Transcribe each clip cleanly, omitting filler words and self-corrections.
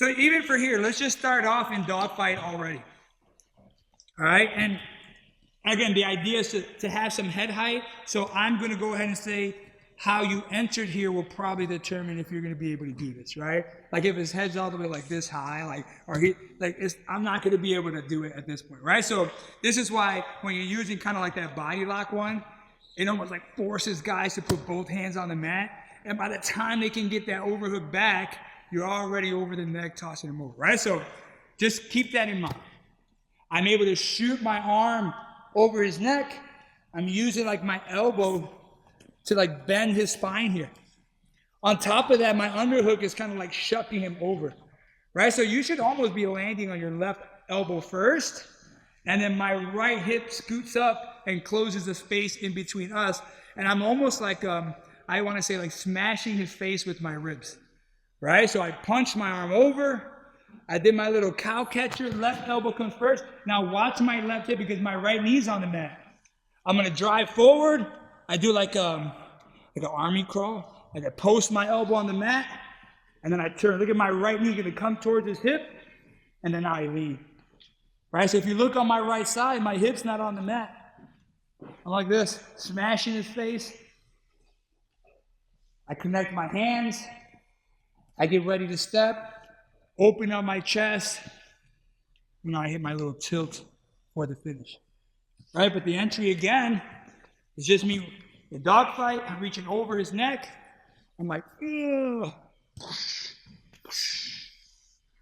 So even for here, let's just start off in dogfight already. All right, and again, the idea is to have some head height. So I'm going to go ahead and say how you entered here will probably determine if you're going to be able to do this, right? Like if his head's all the way like this high, I'm not going to be able to do it at this point, right? So this is why when you're using kind of like that body lock one, it almost like forces guys to put both hands on the mat. And by the time they can get that overhook back, you're already over the neck, tossing them over, right? So just keep that in mind. I'm able to shoot my arm over his neck. I'm using like my elbow to like bend his spine here. On top of that, my underhook is kind of like shucking him over, right? So you should almost be landing on your left elbow first, and then my right hip scoots up and closes the space in between us. And I'm almost like, I want to say like smashing his face with my ribs, right? So I punch my arm over. I did my little cow catcher, left elbow comes first. Now watch my left hip because my right knee's on the mat. I'm gonna drive forward. I do like an army crawl. Like I post my elbow on the mat, and then I turn. Look at my right knee gonna come towards his hip, and then I lead. Right, so if you look on my right side, my hip's not on the mat. I'm like this, smashing his face. I connect my hands. I get ready to step. Open up my chest, and I hit my little tilt for the finish. Right, but the entry again is just me in dogfight. I'm reaching over his neck. I'm like, ugh.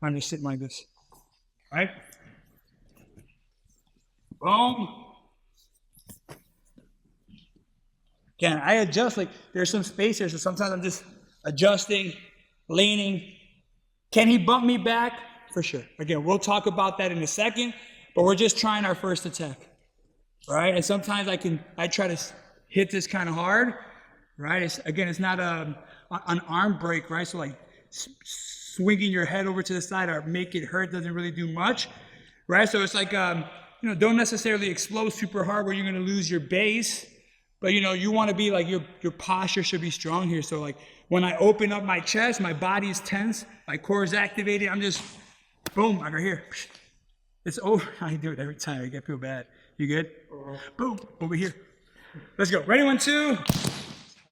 I'm just sitting like this. Right? Boom. Again, I adjust, like there's some space here, so sometimes I'm just adjusting, leaning. Can he bump me back? For sure. Again, we'll talk about that in a second, but we're just trying our first attack, right? And sometimes I try to hit this kind of hard, right? It's not an arm break, right? So like swinging your head over to the side or make it hurt doesn't really do much, right? So it's like, don't necessarily explode super hard where you're going to lose your base, but you want to be like, your posture should be strong here. So like when I open up my chest, my body's tense, my core is activated. I'm just, boom, right here. It's over. I do it every time. I feel bad. You good? Boom, over here. Let's go. Ready, 1, 2.